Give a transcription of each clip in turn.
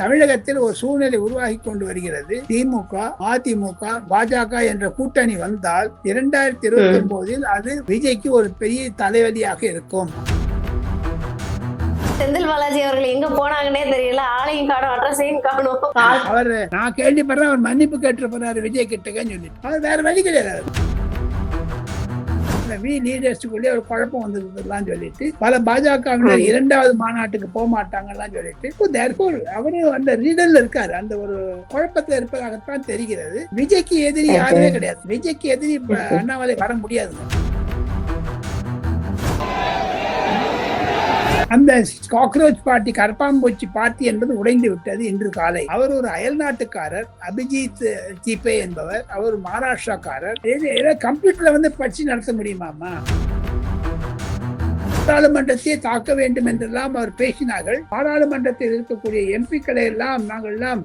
தமிழகத்தில் ஒரு சூழ்நிலை உருவாகி கொண்டு வருகிறது. திமுக, அதிமுக, பாஜக என்ற கூட்டணி வந்தால் 2029 அது விஜய்க்கு ஒரு பெரிய தலைவலியாக இருக்கும். செந்தில் பாலாஜி அவர்கள் எங்க போனாங்கன்னே தெரியல. ஆளையும் காணும், அட்ரஸையும் காணும். அவர் நான் கேள்விப்படுறேன், அவர் மன்னிப்பு கேட்டு போறாரு விஜய் கிட்டக்கன்னு சொல்லி. அவர் வேற வழி கிடையாது. லீடர்ஸுக்குள்ளே ஒரு குழப்பம் வந்ததுலாம் சொல்லிட்டு பல பாஜக இரண்டாவது மாநாட்டுக்கு போக மாட்டாங்கலாம் சொல்லிட்டு அவரு அந்த ரீடர்ல இருக்காரு. அந்த ஒரு குழப்பத்தில் இருப்பதாகத்தான் தெரிகிறது. விஜய்க்கு எதிரி யாருமே கிடையாது. விஜய்க்கு எதிரி அண்ணாமலை வர முடியாது. அந்த காக்ரோச் பார்ட்டி, கரப்பாம்பூச்சி பார்ட்டி என்பது உடைந்து விட்டது இன்று காலை. அவர் ஒரு அயல் நாட்டுக்காரர், அபிஜித் தீபே என்பவர். அவர் மகாராஷ்டிராக்காரர். கம்ப்யூட்டர்ல படிச்சு நடத்த முடியுமாமா? பாராளுமன்றத்தை தாக்க வேண்டும் என்றெல்லாம் அவர் பேசினார்கள். பாராளுமன்றத்தில் இருக்கக்கூடிய எம்பிக்களை எல்லாம் நாங்கள் எல்லாம்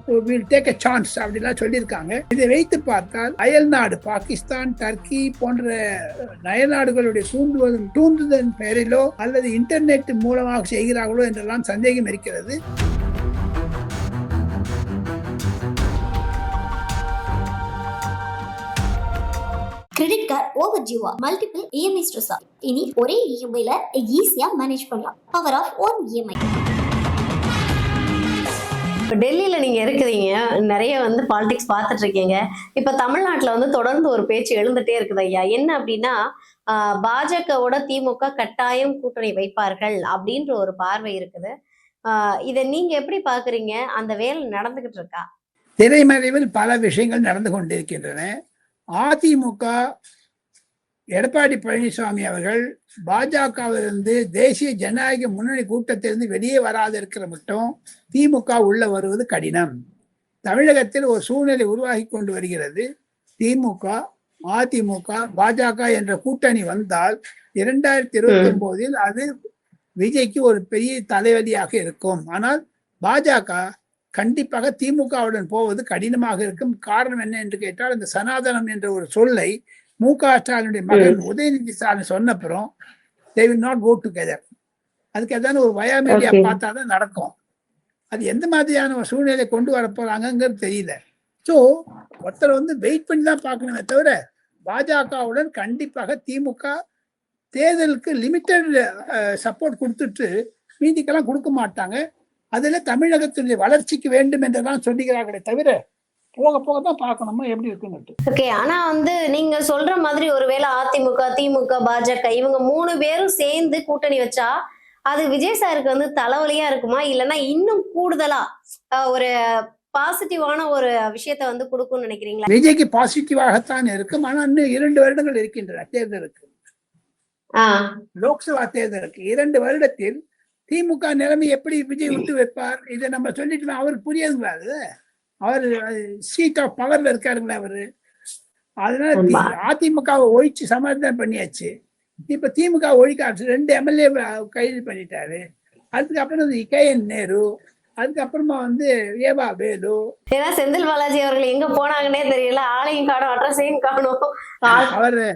டேக் a சான்ஸ் அப்படிலாம் சொல்லியிருக்காங்க. இதை வைத்து பார்த்தால் அயல் நாடு பாகிஸ்தான், டர்க்கி போன்ற அயல் நாடுகளுடைய தூண்டுதல் பெயரிலோ அல்லது இன்டர்நெட் மூலமாக செய்கிறார்களோ என்றெல்லாம் சந்தேகம் இருக்கிறது. கிரெடிட் கார்டு ஓவர் ஜீவா மல்டிபிள் இஎம்ஐ ஸ்ட்ரெஸ். இனி ஒரே இஎம்ஐல ஈஸியா மேனேஜ் பண்ணலாம். Power of one EMI. டெல்லியில நீங்க இருக்கிறீங்க, நிறைய பாலிடிக்ஸ் பார்த்துட்டு இருக்கீங்க. இப்ப தமிழ்நாட்டுல தொடர்ந்து ஒரு பேச்சு எழுந்துட்டே இருக்குது ஐயா. என்ன அப்படின்னா, பாஜகவோட திமுக கட்டாயம் கூட்டணி வைப்பார்கள் அப்படின்ற ஒரு பார்வை இருக்குது. இதை நீங்க எப்படி பாக்குறீங்க? அந்த வேலை நடந்துகிட்டு இருக்கா? திரைமறைவில் பல விஷயங்கள் நடந்து கொண்டிருக்கின்றன. அதிமுக எடப்பாடி பழனிசாமி அவர்கள் பாஜகவிலிருந்து தேசிய ஜனநாயக முன்னணி கூட்டத்திலிருந்து வெளியே வராது இருக்கிற மட்டும் திமுக உள்ள வருவது கடினம். தமிழகத்தில் ஒரு சூழ்நிலை உருவாகி கொண்டு வருகிறது. திமுக, அதிமுக, பாஜக என்ற கூட்டணி வந்தால் 2029 அது விஜய்க்கு ஒரு பெரிய தலைவலியாக இருக்கும். ஆனால் பாஜக கண்டிப்பாக திமுகவுடன் போவது கடினமாக இருக்கும். காரணம் என்ன என்று கேட்டால், இந்த சனாதனம் என்ற ஒரு சொல்லை மு.க. ஸ்டாலினுடைய மகன் Udhayanidhi Stalin சொன்னப்புறம் they will not go together. அதுக்கு ஏதாவது ஒரு வயாமீடியா பார்த்தா தான் நடக்கும். அது எந்த மாதிரியான ஒரு சூழ்நிலை கொண்டு வர போறாங்கிறது தெரியல. ஸோ ஒருத்தர் வெயிட் பண்ணி தான் பார்க்கணுமே தவிர, பாஜகவுடன் கண்டிப்பாக திமுக தேர்தலுக்கு லிமிட்டட் சப்போர்ட் கொடுத்துட்டு மீதிக்கெல்லாம் கொடுக்க மாட்டாங்க. அதுல தமிழகத்தினுடைய வளர்ச்சிக்கு வேண்டும் என்றுதான் சொல்லுகிறார்களே தவிர, போக போக தான் பார்க்கணுமா எப்படி இருக்குன்னு. ஓகே, ஆனா நீங்க சொல்ற மாதிரி ஒருவேளை அதிமுக, திமுக, பாஜக இவங்க 3 பேரும் சேர்ந்து கூட்டணி வச்சா அது விஜய் சாருக்கு தலைவலியா இருக்குமா? இல்லைன்னா இன்னும் கூடுதலா ஒரு பாசிட்டிவான ஒரு விஷயத்த கொடுக்கும்னு நினைக்கிறீங்களா? விஜய்க்கு பாசிட்டிவாகத்தான் இருக்கும். ஆனா இன்னும் 2 வருடங்கள் இருக்கின்றன தேர்தலுக்கு. லோக்சபா தேர்தலுக்கு 2 வருடத்தில் திமுக நிலைமை எப்படி விஜய் விட்டு வைப்பார்? இதை நம்ம சொல்லிட்டு அவருக்கு புரியாதுங்களா? அது அவர் சீட் ஆஃப் பவர்ல இருக்காருங்களா அவரு? அதனால அதிமுகவை ஒழிச்சு சமாதானம் பண்ணியாச்சு. இப்ப திமுக ஒழிக்க 2 எம்எல்ஏ கைது பண்ணிட்டாரு. அதுக்கப்புறம் KN நேரு, அதுக்கப்புறமா ஏவா வேலு. ஏன்னா செந்தில் பாலாஜி அவர்கள் எங்க போனாங்கன்னே தெரியல. ஆளையும் காணும், அட்ரஸையும் காணும். அவரு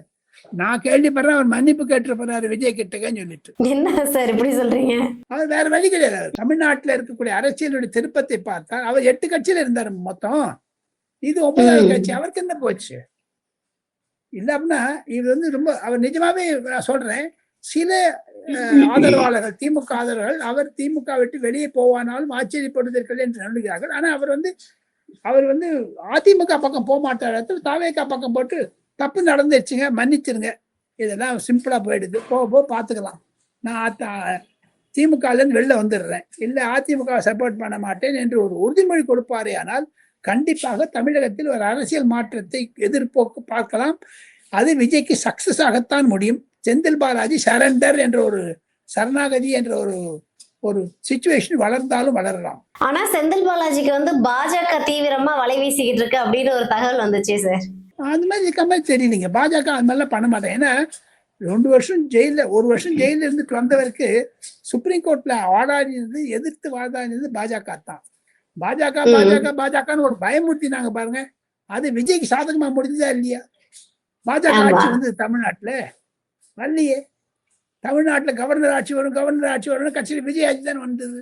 நான் கேள்விப்படுறேன், அவர் மன்னிப்பு கேட்டு போறாரு விஜய் கிட்டக்கன்னு சொல்லிட்டு. என்ன சார் இப்படி சொல்றீங்க? அவர் வேற வழி கிடையாது. தமிழ்நாட்டில் இருக்கக்கூடிய அரசியலுடைய திருப்பத்தை பார்த்தா அவர் 8 கட்சியில இருந்தாரு மொத்தம். இது 9வது கட்சி. அவருக்கு என்ன போச்சு? இல்ல அப்படின்னா இது ரொம்ப அவர் நிஜமாவே நான் சொல்றேன், சில ஆதரவாளர்கள், திமுக ஆதரவாளர்கள் அவர் திமுக விட்டு வெளியே போவானாலும் ஆச்சரியப்படுவதற்கில்லை என்று நம்புகிறார்கள். ஆனா அவர் அதிமுக பக்கம் போக மாட்டார். தாவேகா பக்கம் போட்டு தப்பு நடந்துச்சுங்க, மன்னிச்சிருங்க, இதெல்லாம் சிம்பிளா போயிடுது, போக பார்த்துக்கலாம், நான் திமுகலேருந்து வெளில வந்துடுறேன், இல்லை அதிமுக சப்போர்ட் பண்ண மாட்டேன் என்று ஒரு உறுதிமொழி கொடுப்பாரே. ஆனால் கண்டிப்பாக தமிழகத்தில் ஒரு அரசியல் மாற்றத்தை எதிர்போக்கு பார்க்கலாம். அது விஜய்க்கு சக்சஸ் ஆகத்தான் முடியும். செந்தில் பாலாஜி சரண்டர் என்ற ஒரு சரணாகதி என்ற ஒரு சிச்சுவேஷன் வளர்ந்தாலும் வளரலாம். ஆனா செந்தில் பாலாஜிக்கு பாஜக தீவிரமா வலை வீசிக்கிட்டு இருக்கு அப்படின்னு ஒரு தகவல் வந்துச்சு சார். அந்த மாதிரி இருக்க மாதிரி தெரியலீங்க. பாஜக அது மாதிரிலாம் பண்ண மாட்டேன். ஏன்னா 2 வருஷம் ஜெயில, 1 வருஷம் ஜெயில இருந்து வந்தவருக்கு சுப்ரீம் கோர்ட்ல வாதாடினது, எதிர்த்து வாதாடினது பாஜக தான். பாஜகன்னு ஒரு பயமுறுத்தினாங்க பாருங்க. அது விஜய்க்கு சாதகமா முடிஞ்சதா இல்லையா? பாஜக ஆட்சி தமிழ்நாட்டுல வரலையே. தமிழ்நாட்டுல கவர்னர் ஆட்சி வரும் கட்சியில் விஜய் ஆட்சி தான் வந்தது.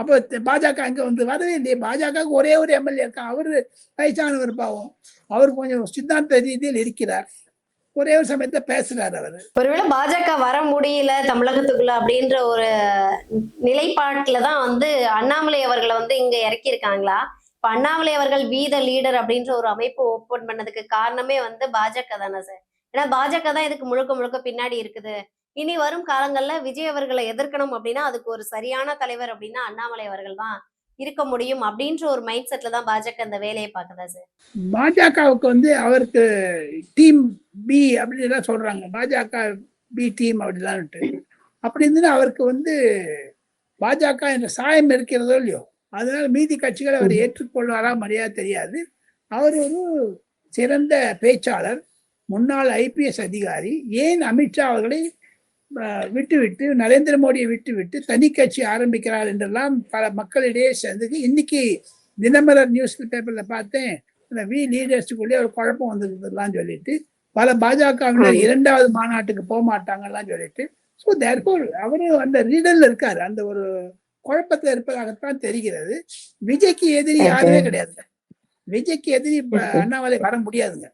அப்போ பாஜக அங்க வந்து வரவே இல்லையே. பாஜகவுக்கு ஒரே ஒரு எம்எல்ஏ இருக்கான், அவரு வயசானவர் பாவம், அவர் கொஞ்சம் சித்தாந்த ரீதியில் இருக்கிறார், ஒரே ஒரு சமயத்துல பேசுறாரு அவரு. ஒருவேளை பாஜக வர முடியல தமிழகத்துக்குள்ள அப்படின்ற ஒரு நிலைப்பாட்டுலதான் வந்து அண்ணாமலை அவர்களை வந்து இங்க இறக்கி இருக்காங்களா? இப்ப அண்ணாமலை அவர்கள் வீத லீடர் அப்படின்ற ஒரு அமைப்பு ஓபன் பண்ணதுக்கு காரணமே வந்து பாஜக தானே சார்? ஏன்னா பாஜக தான் இதுக்கு முழுக்க முழுக்க பின்னாடி இருக்குது. இனி வரும் காலங்கள்ல விஜய் அவர்களை எதிர்க்கணும் அப்படின்னா அதுக்கு ஒரு சரியான தலைவர் அப்படின்னா அண்ணாமலை அவர்கள் தான் இருக்க முடியும் அப்படின்ற ஒரு மைண்ட் செட்ல தான் பாஜக இந்த வேலையை பாக்குதா சார்? பாஜகவுக்கு வந்து அவருக்கு டீம் பி அப்படின்னு சொல்றாங்க, பாஜக பி டீம் அப்படிலான்ட்டு. அப்படி இருந்துன்னா அவருக்கு வந்து பாஜக என்ற சாயம் இருக்கிறதோ இல்லையோ, அதனால மீதி கட்சிகளை அவர் ஏற்றுக்கொள்வாரா மரியாதை தெரியாது. அவர் ஒரு சிறந்த பேச்சாளர், முன்னாள் ஐபிஎஸ் அதிகாரி. ஏன் அமித்ஷா அவர்களை விட்டுவிட்டு, நரேந்திர மோடியை விட்டுவிட்டு தனி கட்சி ஆரம்பிக்கிறார் என்றெல்லாம் பல மக்களிடையே சேர்ந்தது. இன்னைக்கு தினமலர் நியூஸ் பேப்பர்ல பார்த்தேன், அந்த வி லீடர்ஸுக்குள்ளே ஒரு குழப்பம் வந்ததுலாம் சொல்லிட்டு, பல பாஜகவினர் 2வது மாநாட்டுக்கு போக மாட்டாங்கலாம் சொல்லிட்டு. ஸோ தேர்ஃபோர் அவரு அந்த ரீடர்ல இருக்காரு, அந்த ஒரு குழப்பத்தில் இருப்பதாகத்தான் தெரிகிறது. விஜய்க்கு எதிரி யாருமே கிடையாது, விஜய்க்கு எதிரி அண்ணாமலை வர முடியாதுங்க.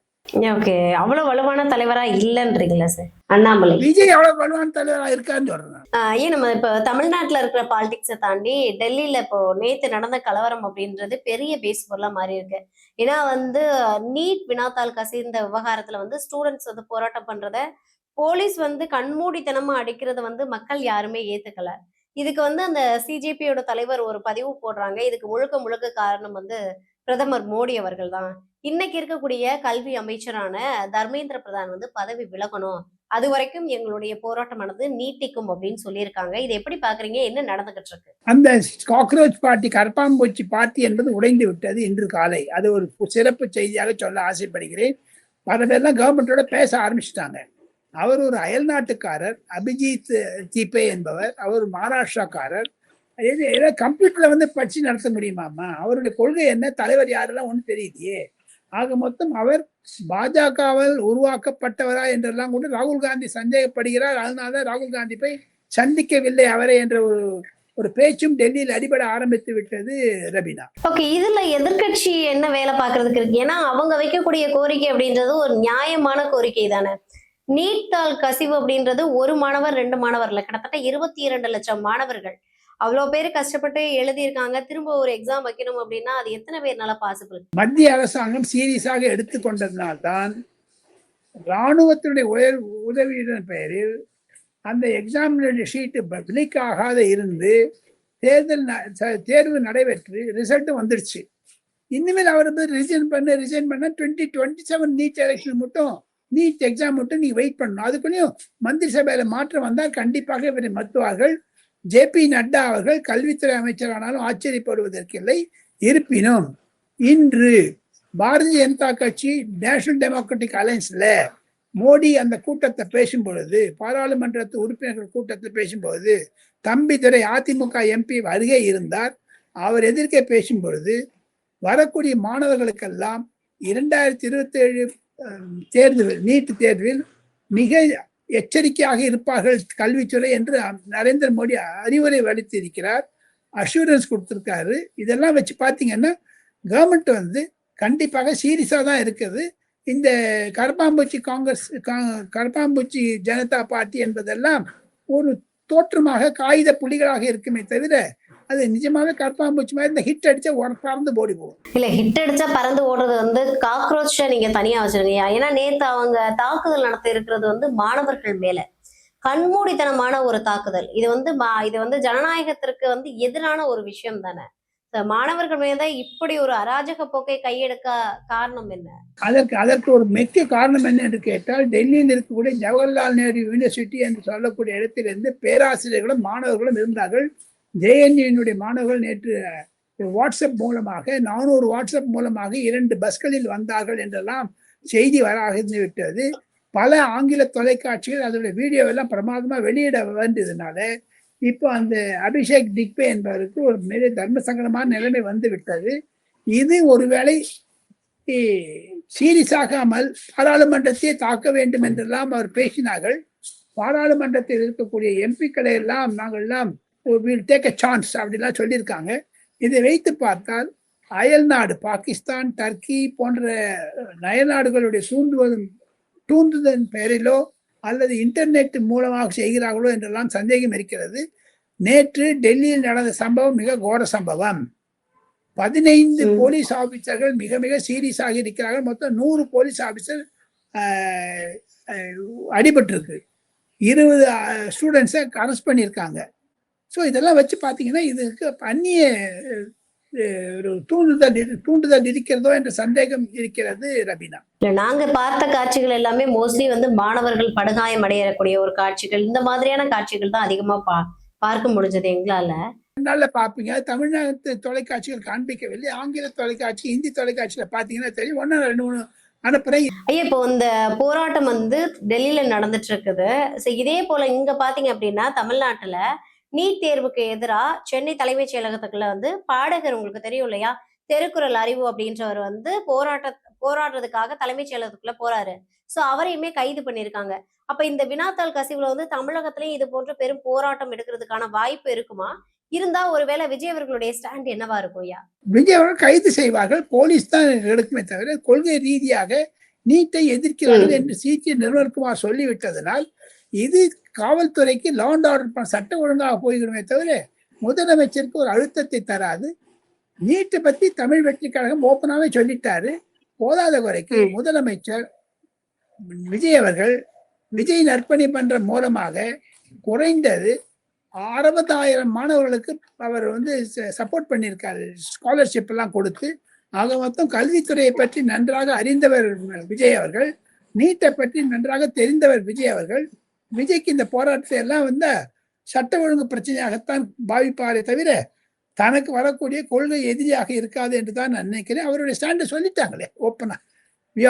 ஓகே, அவ்வளவு வலுவான தலைவரா இல்லன்றீங்களா சார் அண்ணாமலை? விஜய் அவ்வளவு வலுவான தலைவரா இருக்கான்னு சொல்றேன். ஏன் நம்ம இப்ப தமிழ்நாட்டுல இருக்கிற பாலிடிக்ஸை தாண்டி டெல்லியில இப்போ நேத்து நடந்த கலவரம் அப்படின்றது பெரிய பேஸ் பொருளா மாறி இருக்கு. ஏன்னா வந்து நீட் வினாத்தாள் கசிந்த விவகாரத்துல வந்து ஸ்டூடெண்ட்ஸ் வந்து போராட்டம் பண்றத போலீஸ் வந்து கண்மூடித்தனமா அடிக்கிறத வந்து மக்கள் யாருமே ஏத்துக்கல. இதுக்கு வந்து அந்த சிஜேபியோட தலைவர் ஒரு பதிவு போடுறாங்க, இதுக்கு முழுக்க முழுக்க காரணம் வந்து பிரதமர் மோடி அவர்கள் தான். இன்னைக்கு இருக்கக்கூடிய கல்வி அமைச்சரான தர்மேந்திர பிரதான் வந்து பதவி விலகணும், அது வரைக்கும் எங்களுடைய போராட்டமானது நீட்டிக்கும் அப்படின்னு சொல்லியிருக்காங்க. இதை எப்படி பாக்குறீங்க? என்ன நடந்துகிட்டு இருக்கு? அந்த காக்ரோச் பார்ட்டி, கரப்பாம்பூச்சி பார்ட்டி என்பது உடைந்து விட்டது இன்று காலை. அது ஒரு சிறப்பு செய்தியாக சொல்ல ஆசைப்படுகிறேன். பல பேர்லாம் கவர்மெண்டோட பேச ஆரம்பிச்சுட்டாங்க. அவர் ஒரு அயல்நாட்டுக்காரர், அபிஜித் தீபே என்பவர், அவர் மகாராஷ்டிராக்காரர். கம்ப்யூட்டர்ல வந்து படிச்சு நடத்த முடியுமாமா? அவருடைய கொள்கை என்ன, தலைவர் யாரெல்லாம் ஒன்றும் தெரியலையே. ஆக மொத்தம் அவர் பாஜகவால் உருவாக்கப்பட்டவரா என்றெல்லாம் கூட ராகுல் காந்தி சந்தேகப்படுகிறார். அதனால ராகுல் காந்தி போய் சந்திக்கவில்லை அவரை என்ற ஒரு பேச்சும் டெல்லியில் அடிபட ஆரம்பித்து விட்டது ரபீனா. ஓகே, இதுல எதிர்கட்சி என்ன வேலை பாக்குறதுக்கு இருக்கு? ஏன்னா அவங்க வைக்கக்கூடிய கோரிக்கை அப்படின்றது ஒரு நியாயமான கோரிக்கை தானே. நீட்டால் கசிவு அப்படின்றது ஒரு மாணவர் 2 மாணவர்ல கிட்டத்தட்ட 22 லட்சம் மாணவர்கள் அவ்வளவு பேரு கஷ்டப்பட்டு எழுதியிருக்காங்க. திரும்ப ஒரு எக்ஸாம் வைக்கணும் அப்படின்னா அது எத்தனை பேர்னால பாசிபிள்? மத்திய அரசாங்கம் சீரியஸாக எடுத்துக்கொண்டதுனால்தான் இராணுவத்தினுடைய உதவியுடன் பெயரில் அந்த எக்ஸாமினுடைய ஷீட்டு லீக் ஆகாத இருந்து தேர்வு நடைபெற்று ரிசல்ட் வந்துடுச்சு. இனிமேல் அவர் ரிசைன் பண்ண 2027 நீட் எலெக்ஷன் மட்டும், நீட் எக்ஸாம் மட்டும் நீங்க வெயிட் பண்ணணும். அதுக்குள்ளேயும் மந்திரி சபையில மாற்றம் வந்தால் கண்டிப்பாக இவரை மத்துவார்கள். ஜே.பி. நட்டா அவர்கள் கல்வித்துறை அமைச்சரானாலும் ஆச்சரியப்படுவதற்கில்லை. இருப்பினும் இன்று பாரதிய ஜனதா கட்சி நேஷனல் டெமோக்ராட்டிக் அலையன்ஸ்ல மோடி அந்த கூட்டத்தை பேசும் பொழுது, பாராளுமன்ற உறுப்பினர்கள் கூட்டத்தில் பேசும்பொழுது, தம்பிதுரை அதிமுக எம்பி அருகே இருந்தார். அவர் எதிர்க்க பேசும் பொழுது வரக்கூடிய மாணவர்களுக்கெல்லாம் 2027 தேர்தல் நீட் தேர்வில் மிக எச்சரிக்கையாக இருப்பார்கள் கல்வித்துறை என்று நரேந்திர மோடி அறிவுரை அளித்து இருக்கிறார், அஷூரன்ஸ் கொடுத்திருக்காரு. இதெல்லாம் வச்சு பார்த்தீங்கன்னா கவர்மெண்ட் வந்து கண்டிப்பாக சீரியஸா தான் இருக்குது. இந்த கரப்பாம்பூச்சி ஜனதா பார்ட்டி என்பதெல்லாம் ஒரு தோற்றமாக காகித புலிகளாக இருக்குமே தவிர அது நிஜமாக கரப்பாம்பூச்சி மாதிரி இந்த ஹிட் அடிச்சா பறந்து ஓடி போகும். இல்ல, ஹிட் அடிச்சா பறந்து ஓடுறது வந்து காக்ரோச்ச நீங்க தனியா வச்சிருக்கீங்க. ஏன்னா நேத்து அவங்க தாக்குதல் நடத்த இருக்கிறது வந்து மாணவர்கள் மேல கண்மூடித்தனமான ஒரு தாக்குதல். இது வந்து ஜனநாயகத்திற்கு வந்து எதிரான ஒரு விஷயம் தானே. மாணவர்கள் மீது இப்படி ஒரு அராஜக போக்கை கையெடுக்க காரணம் என்ன? அதற்கு ஒரு முக்கிய காரணம் என்ன என்று கேட்டால், டெல்லியில் இருக்கக்கூடிய ஜவஹர்லால் நேரு யூனிவர்சிட்டி என்று சொல்லக்கூடிய இடத்திலிருந்து பேராசிரியர்களும் மாணவர்களும் இருந்தார்கள். ஜேஎன்யூனுடைய மாணவர்கள் நேற்று வாட்ஸ்அப் மூலமாக 400 வாட்ஸ்அப் மூலமாக 2 பஸ்களில் வந்தார்கள் என்றெல்லாம் செய்தி வர ஆரம்பித்து விட்டது. பல ஆங்கில தொலைக்காட்சிகள் அதோட வீடியோவெல்லாம் பிரமாதமா வெளியிட வேண்டியதுனால இப்போ அந்த அபிஷேக் திக்பே என்பவருக்கு ஒரு மிக தர்ம சங்கடமான நிலைமை வந்து விட்டது. இது ஒருவேளை சீரியஸாகாமல் பாராளுமன்றத்தை தாக்க வேண்டும் என்றெல்லாம் அவர் பேசினார்கள். பாராளுமன்றத்தில் இருக்கக்கூடிய எம்பிக்களை எல்லாம் நாங்கள் எல்லாம் வில் டேக் a சான்ஸ் அப்படிலாம் சொல்லியிருக்காங்க. இதை வைத்து பார்த்தால் அயல் நாடு பாகிஸ்தான், டர்க்கி போன்ற நயநாடுகளுடைய தூண்டுதலின் பெயரிலோ அல்லது இன்டர்நெட் மூலமாக செய்கிறார்களோ என்றெல்லாம் சந்தேகம் இருக்கிறது. நேற்று டெல்லியில் நடந்த சம்பவம் மிக கோர சம்பவம். 15 போலீஸ் ஆபீசர்கள் மிக மிக சீரியஸ் ஆகி இருக்கிறார்கள். மொத்தம் 100 போலீஸ் ஆபீசர் அடிபட்டிருக்கு. 20 ஸ்டூடெண்ட்ஸை அரெஸ்ட் பண்ணியிருக்காங்க. ஸோ இதெல்லாம் வச்சு பார்த்தீங்கன்னா இதுக்கு அந்நிய ஒரு தூண்டுதல் இருக்கிறதோ என்ற சந்தேகம் இருக்கிறது ரபீனா. நாங்க பார்த்த காட்சிகள் எல்லாமே மோஸ்ட்லி வந்து மாணவர்கள் படுகாயம் அடையக்கூடிய ஒரு காட்சிகள், இந்த மாதிரியான காட்சிகள் தான் அதிகமா பார்க்க முடிஞ்சது எங்களால. நல்ல பார்ப்பீங்க. தமிழ்நாட்டு தொலைக்காட்சிகள் காண்பிக்கவில்லை. ஆங்கில தொலைக்காட்சி, ஹிந்தி தொலைக்காட்சியில பாத்தீங்கன்னா தெரியும். 1 2 3 அனுப்புறேன். ஐயா, இப்போ இந்த போராட்டம் வந்து டெல்லியில நடந்துட்டு இருக்குது. இதே போல இங்க பாத்தீங்க அப்படின்னா தமிழ்நாட்டுல நீட் தேர்வுக்கு எதிராக சென்னை தலைமைச் செயலகத்துக்குள்ள வந்து பாடகர், உங்களுக்கு தெரியும் இல்லையா, தெருக்குறள் அறிவு அப்படின்றவர் வந்து போராடுறதுக்காக தலைமைச் செயலகத்துக்குள்ள போறாரு. சோ அவரையுமே கைது பண்ணிருக்காங்க. அப்ப இந்த வினாத்தாள் கசிவுல வந்து தமிழகத்திலயும் இது போன்ற பெரும் போராட்டம் எடுக்கிறதுக்கான வாய்ப்பு இருக்குமா? இருந்தா ஒருவேளை விஜய் அவர்களுடைய ஸ்டாண்ட் என்னவா இருக்கும் ஐயா? விஜய் அவர்கள் கைது செய்வார்கள். போலீஸ் தான் எடுக்குமே தவிர கொள்கை ரீதியாக நீட்டை எதிர்க்கிறார்கள் என்று சீக்கிய நிறுவனக்குமார் சொல்லிவிட்டதனால் இது காவல்துறைக்கு லா அண்ட் ஆர்டர் சட்ட ஒழுங்காக போய்விடுமே தவிர முதலமைச்சருக்கு ஒரு அழுத்தத்தை தராது. நீட்டை பத்தி தமிழ் வெற்றி கழகம் ஓப்பனாவே சொல்லிட்டாரு. போதாத குறைக்கு முதலமைச்சர் விஜய் அவர்கள் விஜய் நற்பணி மன்றம் மூலமாக குறைந்தது 60,000 மாணவர்களுக்கு அவர் வந்து சப்போர்ட் பண்ணியிருக்காரு. ஸ்காலர்ஷிப் எல்லாம் கொடுத்து. ஆக மொத்தம் கல்வித்துறையை பற்றி நன்றாக அறிந்தவர் விஜய் அவர்கள். நீட்டை பற்றி நன்றாக தெரிந்தவர் விஜய் அவர்கள். விஜய்க்கு இந்த போராட்டத்தை எல்லாம் வந்து சட்ட ஒழுங்கு பிரச்சனையாகத்தான் பாவிப்பாரே தவிர தனக்கு வரக்கூடிய கொள்கை எதிரியாக இருக்காது என்று தான் நான் நினைக்கிறேன். அவருடைய ஸ்டாண்டை சொல்லிட்டாங்களே ஓப்பனா.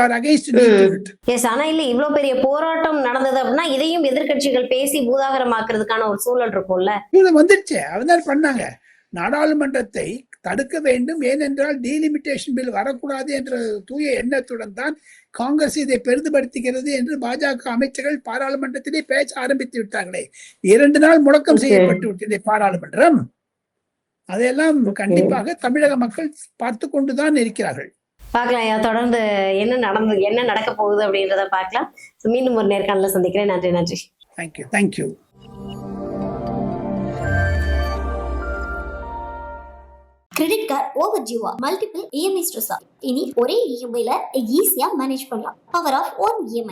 ஆனா இல்ல, இவ்வளவு பெரிய போராட்டம் நடந்தது அப்படின்னா இதையும் எதிர்கட்சிகள் பேசி பூதாகரமாக்குறதுக்கான ஒரு சூழல் இருக்கும்ல. வந்துடுச்சு. அவதான் பண்ணாங்க. நாடாளுமன்றத்தை தடுக்க வேண்டும், ஏனென்றால் டீலிமிட்டேஷன் பில் வரக்கூடாது என்ற தூய எண்ணத்துடன் தான் காங்கிரஸ் இதை பெரிதுபடுத்துகிறது என்று பாஜக அமைச்சர்கள் பாராளுமன்றத்திலே பேச ஆரம்பித்து விட்டார்களே. 2 நாள் முடக்கம் செய்யப்பட்டு விட்டது பாராளுமன்றம். அதையெல்லாம் கண்டிப்பாக தமிழக மக்கள் பார்த்து கொண்டுதான் இருக்கிறார்கள். பார்க்கலாம். தொடர்ந்து என்ன நடக்க போகுது அப்படின்றத பார்க்கலாம். மீண்டும் ஒரு நேர்காணல சந்திக்கிறேன். நன்றி. தேங்க்யூ. கிரெடிட் கார்டு ஓவர் ஜீவா மல்டிபிள் இஎம்ஐ ஸ்ட்ரெஸ். இனி ஒரே இஎம்ஐல ஈஸியா மேனேஜ் பண்ணலாம். Power of 1 EMI.